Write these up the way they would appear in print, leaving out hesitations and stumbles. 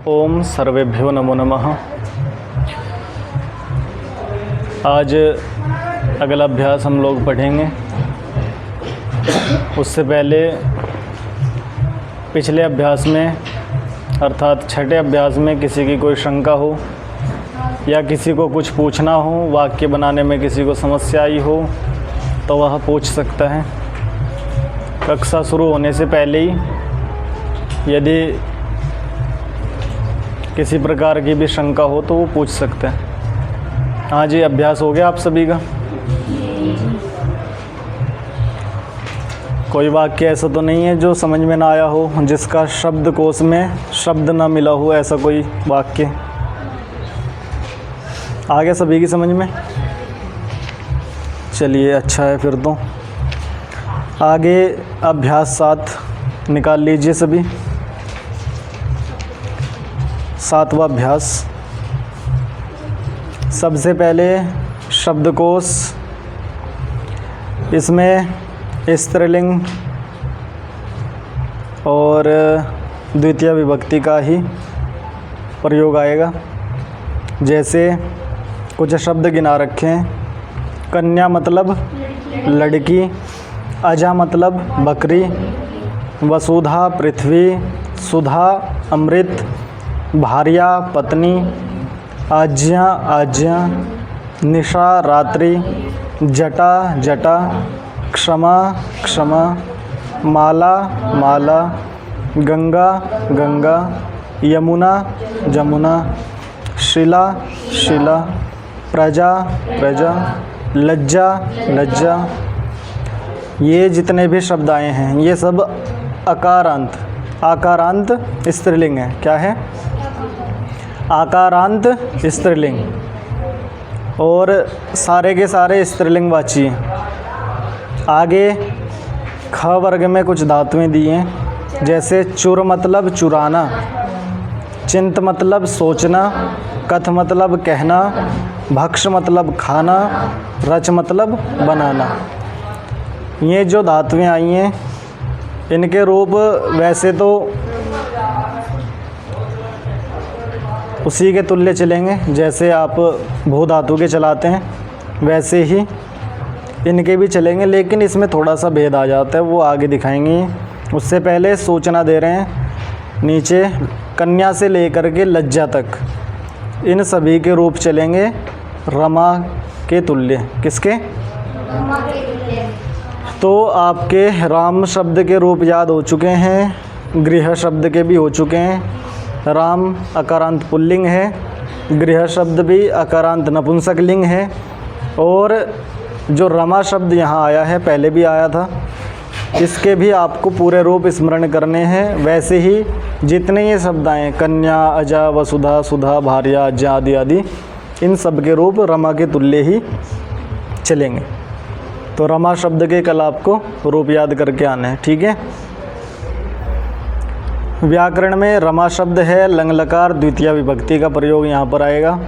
ओम सर्वेभ्यो नमो नमः। आज अगला अभ्यास हम लोग पढ़ेंगे। उससे पहले पिछले अभ्यास में अर्थात छठे अभ्यास में किसी की कोई शंका हो या किसी को कुछ पूछना हो, वाक्य बनाने में किसी को समस्या आई हो तो वह पूछ सकता है। कक्षा शुरू होने से पहले ही यदि किसी प्रकार की भी शंका हो तो वो पूछ सकते हैं। हाँ जी, अभ्यास हो गया आप सभी का? कोई वाक्य ऐसा तो नहीं है जो समझ में ना आया हो, जिसका शब्दकोश में शब्द ना मिला हो, ऐसा कोई वाक्य आ गया सभी की समझ में? चलिए अच्छा है फिर तो। आगे अभ्यास 7 निकाल लीजिए सभी। 7वां अभ्यास। सबसे पहले शब्दकोश, इसमें स्त्रीलिंग और द्वितीय विभक्ति का ही प्रयोग आएगा। जैसे कुछ शब्द गिना रखे हैं। कन्या मतलब लड़की, अजा मतलब बकरी, वसुधा पृथ्वी, सुधा अमृत, भार्या पत्नी, आज्ञा आज्ञा, निशा रात्रि, जटा जटा, क्षमा क्षमा, माला माला, गंगा गंगा, यमुना जमुना, शिला शिला, प्रजा प्रजा, लज्जा लज्जा। ये जितने भी शब्द आए हैं ये सब अकारांत, आकारांत स्त्रीलिंग है। क्या है? आकारांत स्त्रीलिंग, और सारे के सारे स्त्रीलिंग वाची हैं। आगे ख वर्ग में कुछ धातुएं दी हैं। जैसे चुर मतलब चुराना, चिंत मतलब सोचना, कथ मतलब कहना, भक्ष मतलब खाना, रच मतलब बनाना। ये जो धातुएं आई हैं इनके रूप वैसे तो उसी के तुल्य चलेंगे। जैसे आप भू धातु के चलाते हैं वैसे ही इनके भी चलेंगे, लेकिन इसमें थोड़ा सा भेद आ जाता है, वो आगे दिखाएंगे। उससे पहले सूचना दे रहे हैं। नीचे कन्या से लेकर के लज्जा तक इन सभी के रूप चलेंगे रमा के तुल्य। किसके? तो आपके राम शब्द के रूप याद हो चुके हैं, गृह शब्द के भी हो चुके हैं। राम अकारांत पुल्लिंग है, गृह शब्द भी अकारांत नपुंसक लिंग है, और जो रमा शब्द यहाँ आया है पहले भी आया था, इसके भी आपको पूरे रूप स्मरण करने हैं। वैसे ही जितने ये शब्द आए, कन्या, अजा, वसुधा, सुधा, भार्या, अज्ञा आदि आदि, इन सब के रूप रमा के तुल्य ही चलेंगे। तो रमा शब्द के कल आपको रूप याद करके आना है, ठीक है? व्याकरण में रमा शब्द है लंग लकार द्वितीय विभक्ति का प्रयोग यहाँ पर आएगा।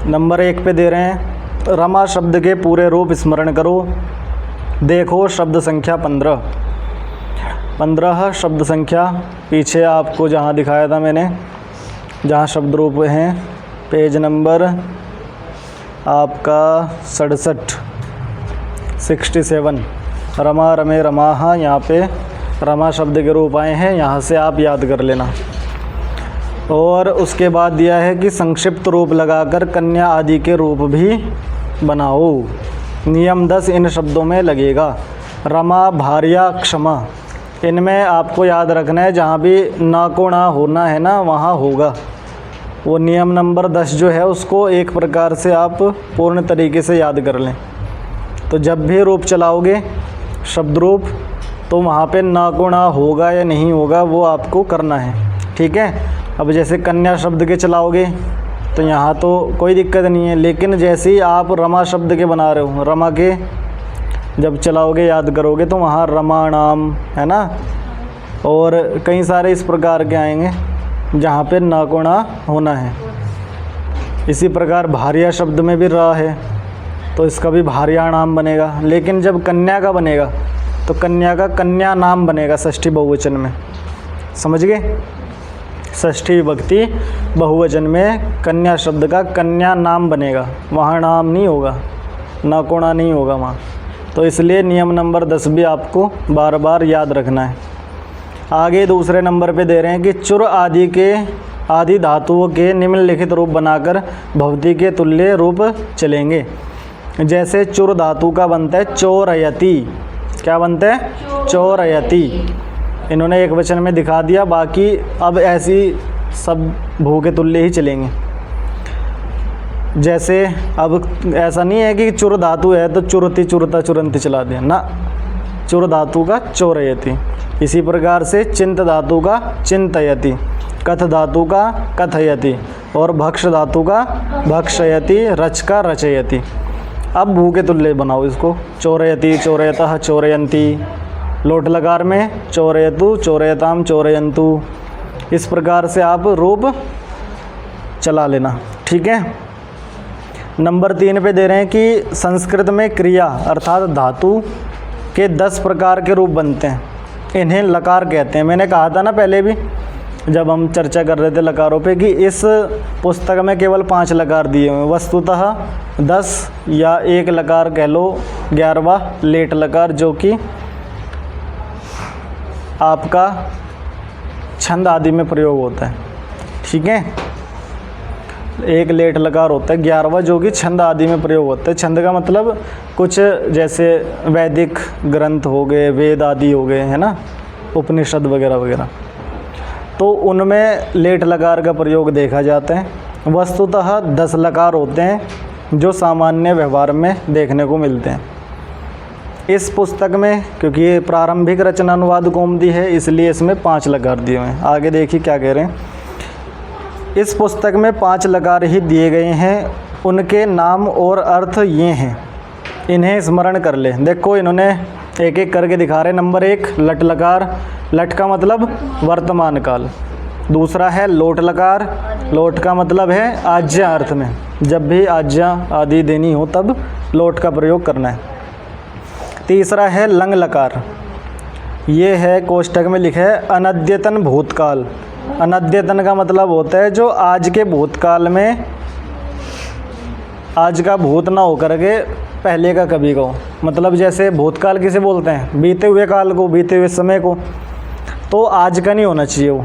नंबर 1 पे दे रहे हैं, रमा शब्द के पूरे रूप स्मरण करो। देखो शब्द संख्या 15 शब्द संख्या पीछे आपको जहाँ दिखाया था मैंने, जहाँ शब्द रूप हैं, पेज नंबर आपका 67 रमा रमे रमाहा, यहाँ पे रमा शब्द के रूप आए हैं। यहाँ से आप याद कर लेना। और उसके बाद दिया है कि संक्षिप्त रूप लगाकर कन्या आदि के रूप भी बनाओ। नियम 10 इन शब्दों में लगेगा। रमा, भार्या, क्षमा, इनमें आपको याद रखना है, जहाँ भी ना को ना होना है ना वहाँ होगा। वो नियम नंबर 10 जो है उसको एक प्रकार से आप पूर्ण तरीके से याद कर लें। तो जब भी रूप चलाओगे शब्द रूप, तो वहाँ पे ना को ना होगा या नहीं होगा वो आपको करना है, ठीक है? अब जैसे कन्या शब्द के चलाओगे तो यहाँ तो कोई दिक्कत नहीं है, लेकिन जैसे ही आप रमा शब्द के बना रहे हो, रमा के जब चलाओगे याद करोगे तो वहाँ रमाणाम है ना, और कई सारे इस प्रकार के आएंगे जहाँ पे ना को ना होना है। इसी प्रकार भार्या शब्द में भी रा है तो इसका भी भार्या नाम बनेगा। लेकिन जब कन्या का बनेगा तो कन्या का कन्या नाम बनेगा षष्ठी बहुवचन में। समझ गए? षष्ठी विभक्ति बहुवचन में कन्या शब्द का कन्या नाम बनेगा, वहाँ नाम नहीं होगा, नाकोणा नहीं होगा वहाँ। तो इसलिए नियम नंबर 10 भी आपको बार बार याद रखना है। आगे दूसरे नंबर पे दे रहे हैं कि चुर आदि धातुओं के निम्नलिखित रूप बनाकर भवती के तुल्य रूप चलेंगे। जैसे चुर धातु का बनता है चोरयति। क्या बनता है? चोरयति। इन्होंने एक वचन में दिखा दिया, बाकी अब ऐसी सब भू के तुल्य ही चलेंगे। जैसे अब ऐसा नहीं है कि चुर धातु है तो चुरति चुरता चुरंती चला दें ना, चुर धातु का चोरयति। इसी प्रकार से चिंत धातु का चिंतयति, कथ धातु का कथयति और भक्ष धातु का भक्षयति, रच का रचयति। अब भू के तुल्य बनाओ इसको, चोरयति चोरयतः चोरयंती, लोट लकार में चोरयतु चोरयताम चोरयंतु। इस प्रकार से आप रूप चला लेना, ठीक है। नंबर 3 पे दे रहे हैं कि संस्कृत में क्रिया अर्थात धातु के 10 प्रकार के रूप बनते हैं, इन्हें लकार कहते हैं। मैंने कहा था ना पहले भी जब हम चर्चा कर रहे थे लकारों पे कि इस पुस्तक में केवल 5 लकार दिए हुए हैं, वस्तुतः 10 या 1 लकार कह लो, 11वां लेट लकार जो कि आपका छंद आदि में प्रयोग होता है, ठीक है। एक लेट लकार होता है 11वां जो कि छंद आदि में प्रयोग होता है। छंद का मतलब कुछ जैसे वैदिक ग्रंथ हो गए, वेद आदि हो गए, है ना, उपनिषद वगैरह वगैरह, तो उनमें लेट लकार का प्रयोग देखा जाता है। वस्तुतः 10 लकार होते हैं जो सामान्य व्यवहार में देखने को मिलते हैं। इस पुस्तक में क्योंकि ये प्रारंभिक रचना अनुवाद कौमुदी है इसलिए इसमें 5 लकार दिए हुए हैं। आगे देखिए क्या कह रहे हैं। इस पुस्तक में 5 लकार ही दिए गए हैं, उनके नाम और अर्थ ये हैं, इन्हें स्मरण कर ले। देखो इन्होंने एक एक करके दिखा रहे। नंबर 1 लट लकार, लट का मतलब वर्तमान काल। दूसरा है लोट लकार, लोट का मतलब है आज्ञा अर्थ में, जब भी आज्ञा आदि देनी हो तब लोट का प्रयोग करना है। तीसरा है लंग लकार, ये है कोष्टक में लिखा है अनद्यतन भूतकाल। अनद्यतन का मतलब होता है जो आज के भूतकाल में, आज का भूत ना होकर के पहले का कभी का हो। मतलब जैसे भूतकाल किसे बोलते हैं? बीते हुए काल को, बीते हुए समय को। तो आज का नहीं होना चाहिए वो,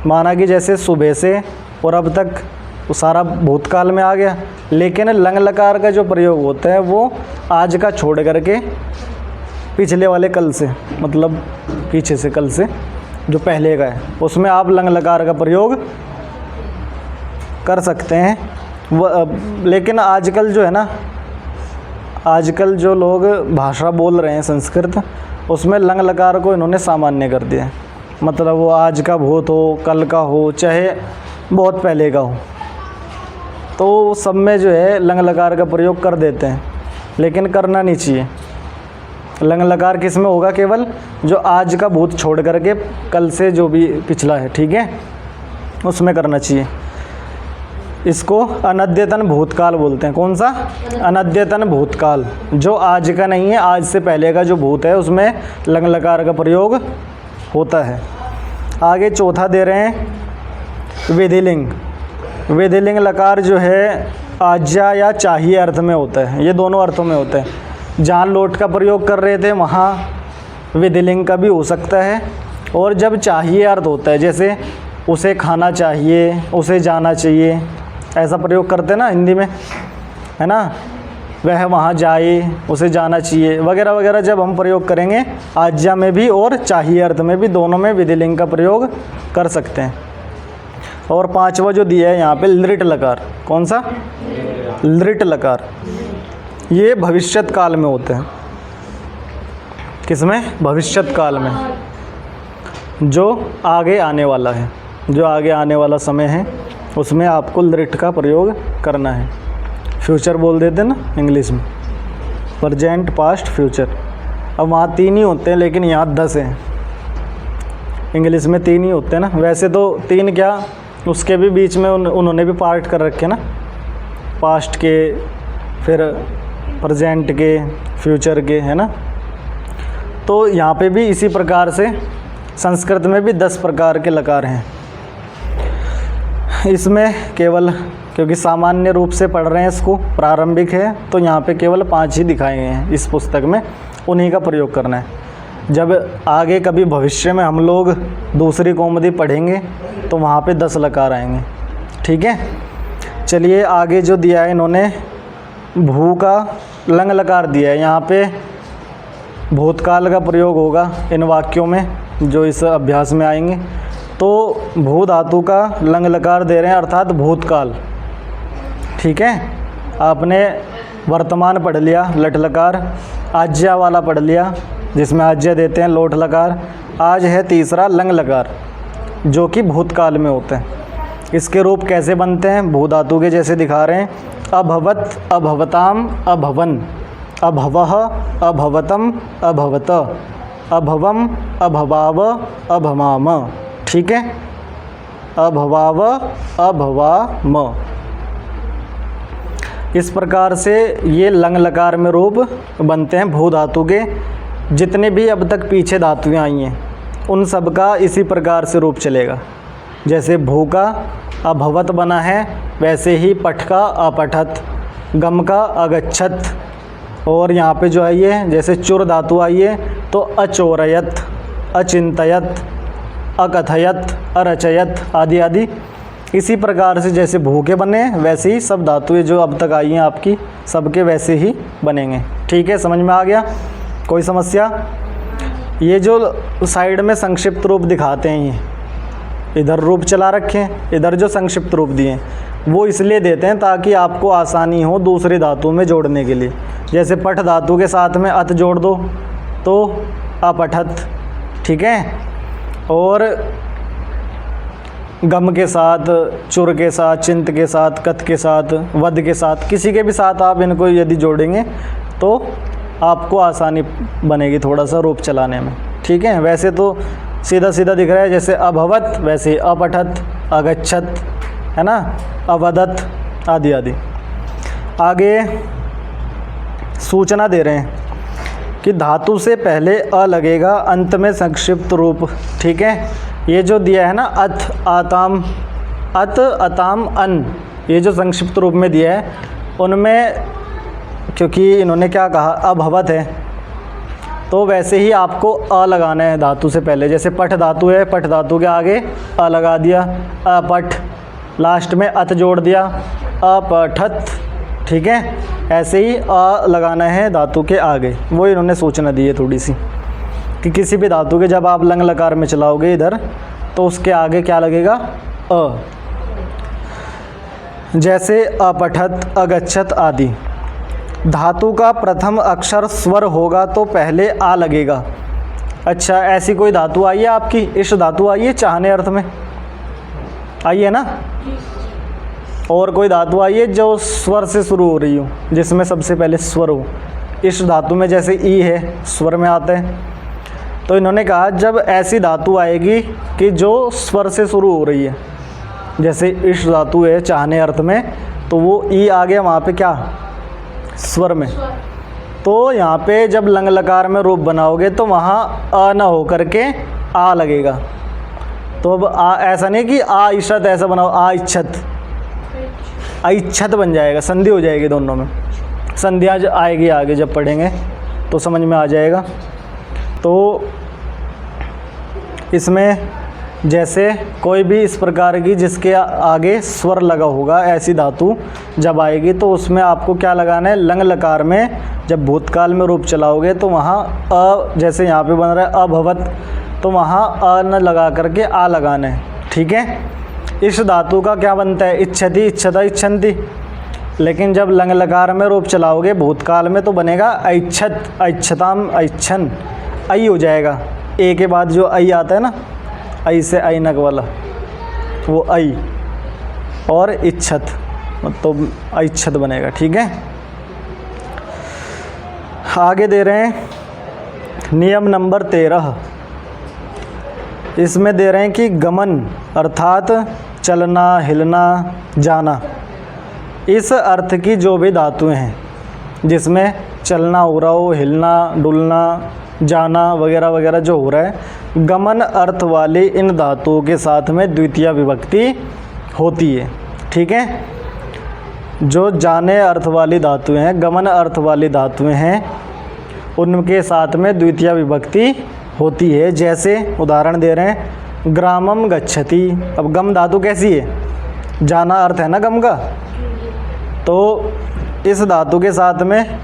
माना कि जैसे सुबह से और अब तक वो सारा भूतकाल में आ गया। लेकिन लंग लकार का जो प्रयोग होता है वो आज का छोड़ करके पिछले वाले कल से, मतलब पीछे से कल से जो पहले का है, उसमें आप लंग लकार का प्रयोग कर सकते हैं। लेकिन आजकल जो है ना, आजकल जो लोग भाषा बोल रहे हैं संस्कृत, उसमें लंग लकार को इन्होंने सामान्य कर दिया है। मतलब वो आज का भूत हो, कल का हो, चाहे बहुत पहले का हो, तो सब में जो है लंग लकार का प्रयोग कर देते हैं, लेकिन करना नहीं चाहिए। लंग लकार किस में होगा? केवल जो आज का भूत छोड़ करके कल से जो भी पिछला है, ठीक है, उसमें करना चाहिए। इसको अनद्यतन भूतकाल बोलते हैं। कौन सा? अनद्यतन भूतकाल, जो आज का नहीं है, आज से पहले का जो भूत है उसमें लंग लकार का प्रयोग होता है। आगे चौथा दे रहे हैं विधिलिंग। विधिलिंग लकार जो है आज्ञा या चाहिए अर्थ में होता है, ये दोनों अर्थों में होता है। जहाँ लोट का प्रयोग कर रहे थे वहाँ विधिलिंग का भी हो सकता है, और जब चाहिए अर्थ होता है, जैसे उसे खाना चाहिए, उसे जाना चाहिए, ऐसा प्रयोग करते हैं ना हिंदी में, है ना, वह वहाँ जाए, उसे जाना चाहिए वगैरह वगैरह। जब हम प्रयोग करेंगे आज्ञा में भी और चाहिए अर्थ में भी, दोनों में विधिलिंग का प्रयोग कर सकते हैं। और 5वां जो दिया है यहाँ पे लृट लकार। कौन सा? लृट लकार। ये भविष्यत काल में होते हैं। किसमें? भविष्यत काल में, जो आगे आने वाला है, जो आगे आने वाला समय है उसमें आपको लृट का प्रयोग करना है। फ्यूचर बोल देते ना इंग्लिश में, प्रेजेंट, पास्ट, फ्यूचर। अब वहाँ 3 ही होते हैं लेकिन यहाँ 10 हैं। इंग्लिश में 3 ही होते हैं ना, वैसे तो 3 क्या, उसके भी बीच में उन्होंने भी पार्ट कर रखे ना, पास्ट के, फिर प्रेजेंट के, फ्यूचर के, है ना। तो यहाँ पे भी इसी प्रकार से संस्कृत में भी 10 प्रकार के लकार हैं। इसमें केवल, क्योंकि सामान्य रूप से पढ़ रहे हैं इसको, प्रारंभिक है, तो यहाँ पे केवल 5 ही दिखाए गए हैं इस पुस्तक में, उन्हीं का प्रयोग करना है। जब आगे कभी भविष्य में हम लोग दूसरी कौमुदी पढ़ेंगे तो वहाँ पे 10 लकार आएंगे। ठीक है, चलिए आगे जो दिया है इन्होंने, भू का लंग लकार दिया है। यहाँ पे भूतकाल का प्रयोग होगा इन वाक्यों में जो इस अभ्यास में आएंगे। तो भू धातु का लंग लकार दे रहे हैं, अर्थात भूतकाल। ठीक है, आपने वर्तमान पढ़ लिया लट लकार, आज्या वाला पढ़ लिया जिसमें आज्या देते हैं लोट लकार। आज है तीसरा लंग लकार जो कि भूतकाल में होते हैं। इसके रूप कैसे बनते हैं, भू धातु के जैसे दिखा रहे हैं, अभवत, अभवताम, अभवन, अभवः, अभवतम, अभवत, अभवम, अभवाव, अभमाम। ठीक है, अभवाव, अभवाम। इस प्रकार से ये लंग लकार में रूप बनते हैं भू धातु के। जितने भी अब तक पीछे धातुएं आई हैं उन सब का इसी प्रकार से रूप चलेगा। जैसे भू का अभवत बना है, वैसे ही पठ का अपठत, गम का अगच्छत, और यहाँ पे जो है ये जैसे चुर धातु आई है तो अचोरयत, अचिंतयत, अकथयत, अरचयत आदि आदि। इसी प्रकार से जैसे भू के बने वैसे ही सब धातुएं जो अब तक आई हैं आपकी सबके वैसे ही बनेंगे। ठीक है, समझ में आ गया? कोई समस्या? ये जो साइड में संक्षिप्त रूप दिखाते हैं, ये इधर रूप चला रखे हैं, इधर जो संक्षिप्त रूप दिए हैं वो इसलिए देते हैं ताकि आपको आसानी हो दूसरी धातु में जोड़ने के लिए। जैसे पठ धातु के साथ में अत जोड़ दो तो अपठत। ठीक है, और गम के साथ, चुर के साथ, चिंत के साथ, कत के साथ, वध के साथ, किसी के भी साथ आप इनको यदि जोड़ेंगे तो आपको आसानी बनेगी थोड़ा सा रूप चलाने में। ठीक है, वैसे तो सीधा सीधा दिख रहा है, जैसे अभवत वैसे अपठत, अगच्छत, है ना, अवदत आदि आदि। आगे सूचना दे रहे हैं कि धातु से पहले अ लगेगा, अंत में संक्षिप्त रूप। ठीक है, ये जो दिया है ना अथ, आताम, अत, अताम, अन, ये जो संक्षिप्त रूप में दिया है उनमें, क्योंकि इन्होंने क्या कहा अभवत है तो वैसे ही आपको अ लगाना है धातु से पहले। जैसे पठ धातु है, पठ धातु के आगे अ लगा दिया, अपठ, लास्ट में अत जोड़ दिया, अपठत। ठीक है, ऐसे ही अ लगाना है धातु के आगे। वो इन्होंने सूचना दी है थोड़ी सी कि किसी भी धातु के जब आप लंग लकार में चलाओगे इधर तो उसके आगे क्या लगेगा, अ। जैसे अपठत, अगच्छत आदि। धातु का प्रथम अक्षर स्वर होगा तो पहले आ लगेगा। अच्छा, ऐसी कोई धातु आई है आपकी, इस धातु आई है चाहने अर्थ में आई है ना, और कोई धातु आई है जो स्वर से शुरू हो रही हो, जिसमें सबसे पहले स्वर हो। इस धातु में जैसे ई है स्वर में आता है, तो इन्होंने कहा जब ऐसी धातु आएगी कि जो स्वर से शुरू हो रही है, जैसे इस धातु है चाहने अर्थ में, तो वो ई आ गया वहाँ पे क्या, स्वर में। तो यहाँ पे जब लंग लकार में रूप बनाओगे तो वहाँ अ न हो करके आ लगेगा। तो अब आ ऐसा नहीं कि आ इच्छत ऐसा बनाओ, आ इच्छत, अइच्छत बन जाएगा, संधि हो जाएगी दोनों में। संध्या आएगी आगे जब पढ़ेंगे तो समझ में आ जाएगा। तो इसमें जैसे कोई भी इस प्रकार की जिसके आगे स्वर लगा होगा ऐसी धातु जब आएगी तो उसमें आपको क्या लगाना है, लंग लकार में जब भूतकाल में रूप चलाओगे तो वहाँ अ, जैसे यहाँ पे बन रहा है अभवत, तो वहाँ अ न लगा करके आ लगाना है। ठीक है, इस धातु का क्या बनता है, इच्छति, इच्छता, इच्छन्ति। लेकिन जब लंग लकार में रूप चलाओगे भूतकाल में तो बनेगा ऐच्छत, ऐच्छताम, ऐच्छन, ऐ हो जाएगा। ए के बाद जो ऐ आता है ना, ऐ से ऐनक वाला, वो ऐ, और इच्छत, तो ऐच्छत बनेगा। ठीक है, आगे दे रहे हैं नियम नंबर 13। इसमें दे रहे हैं कि गमन अर्थात चलना, हिलना, जाना, इस अर्थ की जो भी धातुएं हैं जिसमें चलना हो रहा हो, हिलना, डुलना, जाना वगैरह वगैरह जो हो रहा है, गमन अर्थ वाली इन धातुओं के साथ में द्वितीय विभक्ति होती है। ठीक है, जो जाने अर्थ वाली धातुएं हैं, गमन अर्थ वाली धातुएं हैं, उनके साथ में द्वितीय विभक्ति होती है। जैसे उदाहरण दे रहे हैं, ग्रामम गच्छति। अब गम धातु कैसी है? जाना अर्थ है ना गम का, तो इस धातु के साथ में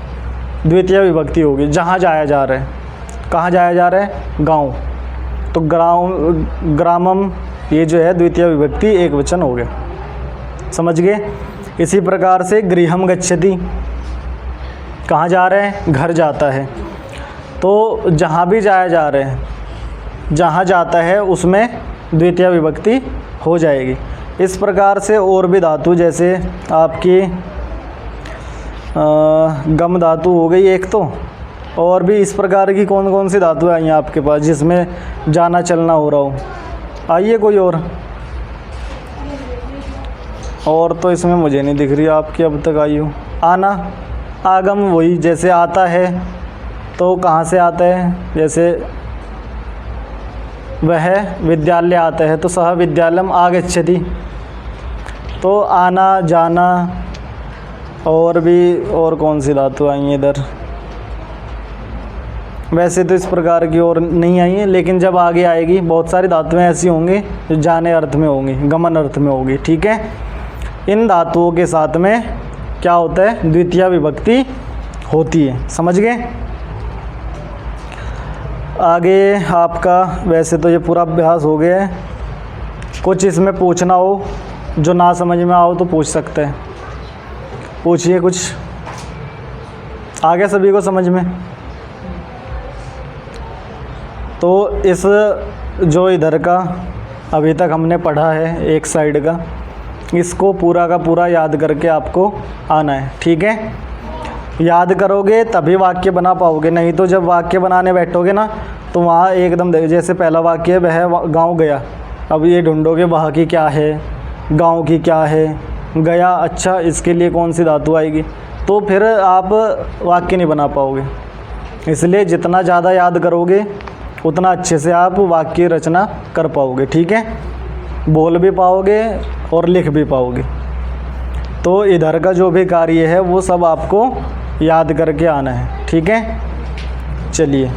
द्वितीय विभक्ति होगी। जहाँ जाया जा रहा है, कहाँ जाया जा रहा है? गांव। तो ग्रामम ये जो है द्वितीय विभक्ति एक वचन हो गया। समझ गए? इसी प्रकार से गृहम गच्छति, कहाँ जा रहे हैं? घर जाता है। तो जहाँ भी जाया जा रहे हैं, जहाँ जाता है उसमें द्वितीय विभक्ति हो जाएगी। इस प्रकार से और भी धातु, जैसे आपकी गम धातु हो गई एक, तो और भी इस प्रकार की कौन कौन सी धातु आई हैं आपके पास जिसमें जाना चलना हो रहा हो? आइए कोई और तो इसमें मुझे नहीं दिख रही आपकी अब तक आई हो। आना, आगम वही, जैसे आता है तो कहाँ से आता है? जैसे वह विद्यालय आता है तो सह विद्यालयम आगच्छति। तो आना जाना। और भी और कौन सी धातु आई हैं इधर? वैसे तो इस प्रकार की और नहीं आई है, लेकिन जब आगे आएगी बहुत सारी धातुएं ऐसी होंगी जो जाने अर्थ में होंगी, गमन अर्थ में होगी। ठीक है, इन धातुओं के साथ में क्या होता है? द्वितीय विभक्ति होती है। समझ गए? आगे आपका वैसे तो ये पूरा अभ्यास हो गया है। कुछ इसमें पूछना हो, जो ना समझ में आओ तो पूछ सकते हैं। पूछिए, कुछ आ गया सभी को समझ में? तो इस जो इधर का अभी तक हमने पढ़ा है एक साइड का, इसको पूरा का पूरा याद करके आपको आना है। ठीक है, याद करोगे तभी वाक्य बना पाओगे, नहीं तो जब वाक्य बनाने बैठोगे ना तो वहाँ एकदम, जैसे पहला वाक्य है वह गांव गया, अब ये ढूंढोगे वहाँ की क्या है, गांव की क्या है, गया, अच्छा इसके लिए कौन सी धातु आएगी, तो फिर आप वाक्य नहीं बना पाओगे। इसलिए जितना ज़्यादा याद करोगे उतना अच्छे से आप वाक्य रचना कर पाओगे। ठीक है, बोल भी पाओगे और लिख भी पाओगे। तो इधर का जो भी कार्य है वो सब आपको याद करके आना है। ठीक है, चलिए।